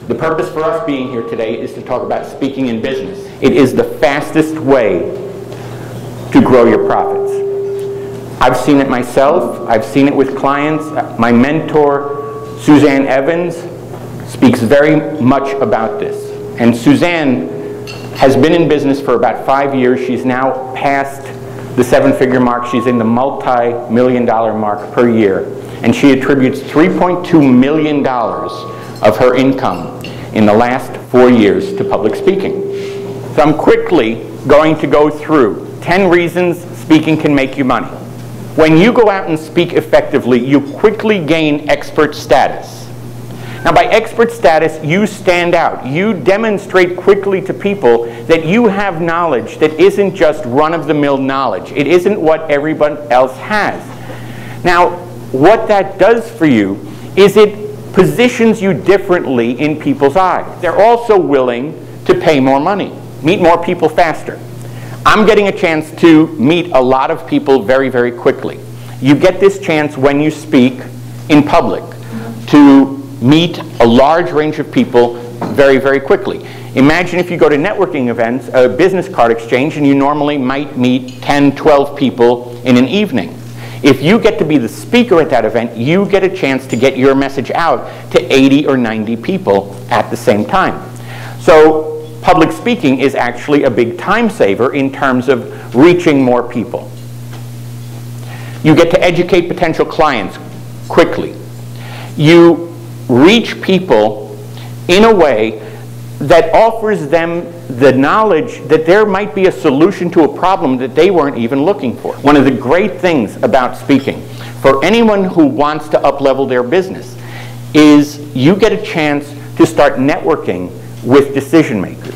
The purpose for us being here today is to talk about speaking in business. It is the fastest way to grow your profits. I've seen it myself. I've seen it with clients. My mentor, Suzanne Evans, speaks very much about this. And Suzanne has been in business for about 5 years. She's now past the 7-figure mark. She's in the multi-million-dollar mark per year. And she attributes $3.2 million of her income in the last 4 years to public speaking. So I'm quickly going to go through 10 reasons speaking can make you money. When you go out and speak effectively, you quickly gain expert status. Now, by expert status, you stand out. You demonstrate quickly to people that you have knowledge that isn't just run-of-the-mill knowledge. It isn't what everyone else has. Now, what that does for you is it positions you differently in people's eyes. They're also willing to pay more money, meet more people faster. I'm getting a chance to meet a lot of people very, very quickly. You get this chance when you speak in public to meet a large range of people very, very quickly. Imagine if you go to networking events, a business card exchange, and you normally might meet 10, 12 people in an evening. If you get to be the speaker at that event, you get a chance to get your message out to 80 or 90 people at the same time. So public speaking is actually a big time saver in terms of reaching more people. You get to educate potential clients quickly. You reach people in a way that offers them the knowledge that there might be a solution to a problem that they weren't even looking for. One of the great things about speaking, for anyone who wants to up-level their business, is you get a chance to start networking with decision makers.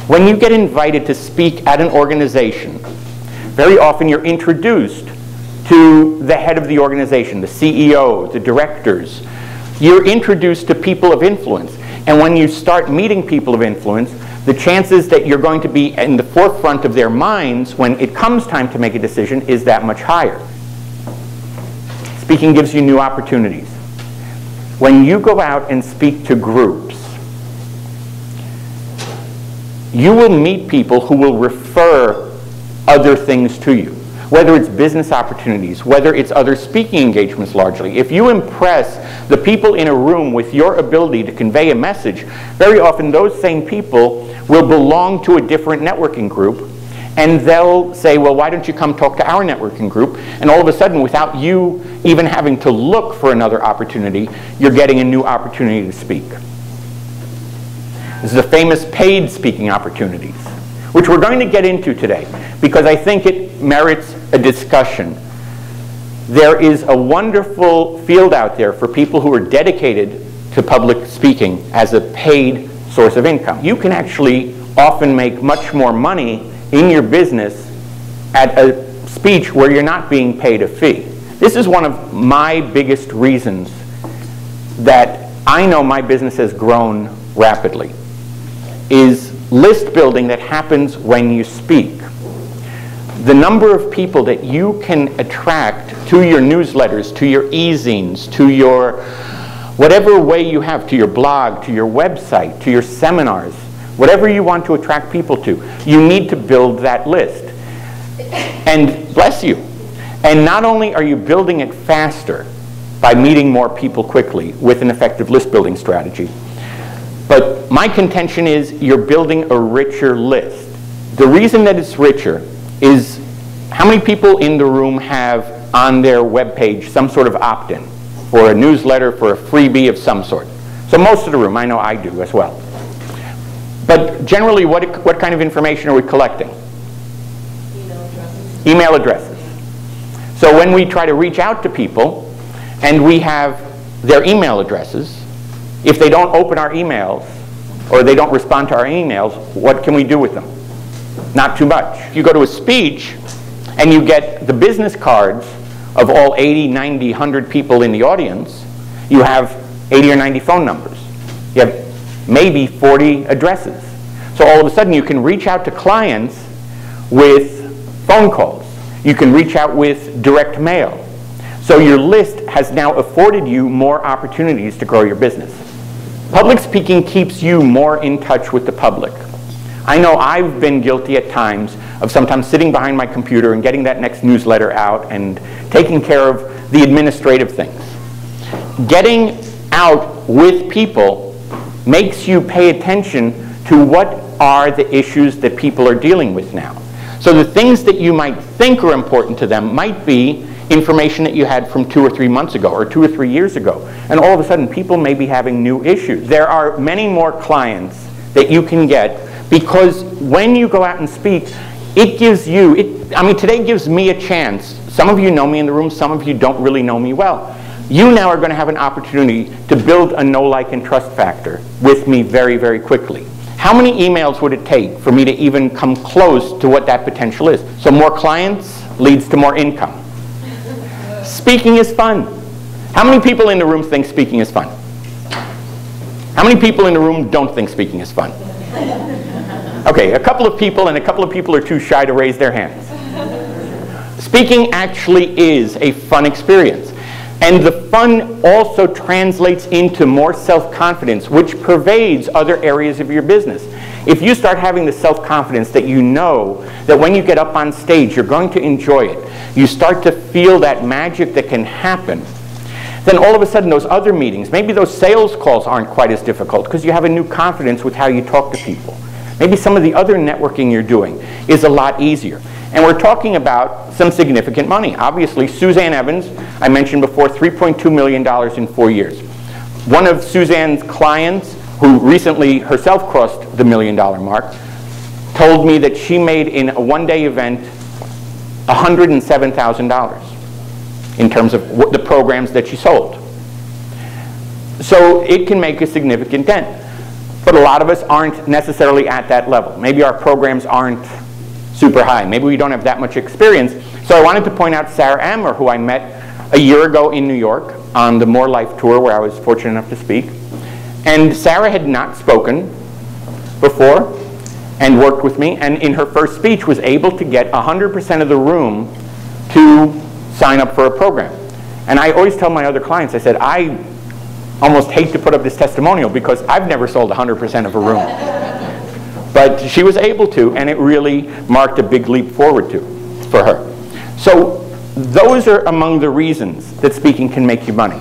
When you get invited to speak at an organization, very often you're introduced to the head of the organization, the CEO, the directors. You're introduced to people of influence. And when you start meeting people of influence, the chances that you're going to be in the forefront of their minds when it comes time to make a decision is that much higher. Speaking gives you new opportunities. When you go out and speak to groups, you will meet people who will refer other things to you, whether it's business opportunities, whether it's other speaking engagements largely. If you impress the people in a room with your ability to convey a message, very often those same people will belong to a different networking group, and they'll say, well, why don't you come talk to our networking group? And all of a sudden, without you even having to look for another opportunity, you're getting a new opportunity to speak. This is the famous paid speaking opportunities, which we're going to get into today because I think it merits a discussion. There is a wonderful field out there for people who are dedicated to public speaking as a paid source of income. You can actually often make much more money in your business at a speech where you're not being paid a fee. This is one of my biggest reasons that I know my business has grown rapidly, is list building that happens when you speak. The number of people that you can attract to your newsletters, to your e-zines, to your whatever way you have, to your blog, to your website, to your seminars, whatever you want to attract people to, you need to build that list. And bless you. And not only are you building it faster by meeting more people quickly with an effective list building strategy, but my contention is you're building a richer list. The reason that it's richer is how many people in the room have on their webpage some sort of opt-in for a newsletter, for a freebie of some sort. So most of the room, I know I do as well. But generally, what kind of information are we collecting? Email addresses. Email addresses. So when we try to reach out to people and we have their email addresses, if they don't open our emails or they don't respond to our emails, what can we do with them? Not too much. If you go to a speech and you get the business cards of all 80, 90, 100 people in the audience, you have 80 or 90 phone numbers. You have maybe 40 addresses. So all of a sudden you can reach out to clients with phone calls. You can reach out with direct mail. So your list has now afforded you more opportunities to grow your business. Public speaking keeps you more in touch with the public. I know I've been guilty at times of sometimes sitting behind my computer and getting that next newsletter out and taking care of the administrative things. Getting out with people makes you pay attention to what are the issues that people are dealing with now. So the things that you might think are important to them might be information that you had from 2 or 3 months ago or 2 or 3 years ago. And all of a sudden, people may be having new issues. There are many more clients that you can get because when you go out and speak, it gives you, today gives me a chance. Some of you know me in the room, some of you don't really know me well. You now are going to have an opportunity to build a know, like, and trust factor with me very, very quickly. How many emails would it take for me to even come close to what that potential is? So more clients leads to more income. Speaking is fun. How many people in the room think speaking is fun? How many people in the room don't think speaking is fun? Okay, a couple of people, and a couple of people are too shy to raise their hands. Speaking actually is a fun experience. And the fun also translates into more self-confidence, which pervades other areas of your business. If you start having the self-confidence that you know that when you get up on stage, you're going to enjoy it, you start to feel that magic that can happen, then all of a sudden those other meetings, maybe those sales calls aren't quite as difficult because you have a new confidence with how you talk to people. Maybe some of the other networking you're doing is a lot easier. And we're talking about some significant money. Obviously, Suzanne Evans, I mentioned before, $3.2 million in 4 years. One of Suzanne's clients, who recently herself crossed the $1 million mark, told me that she made in a one-day event $107,000 in terms of the programs that she sold. So it can make a significant dent. But a lot of us aren't necessarily at that level. Maybe our programs aren't super high. Maybe we don't have that much experience. So I wanted to point out Sarah Ammer, who I met a year ago in New York on the More Life tour where I was fortunate enough to speak. And Sarah had not spoken before and worked with me, and in her first speech was able to get 100% of the room to sign up for a program. And I always tell my other clients, I said, I almost hate to put up this testimonial because I've never sold 100% of a room. But she was able to, and it really marked a big leap forward for her. So those are among the reasons that speaking can make you money.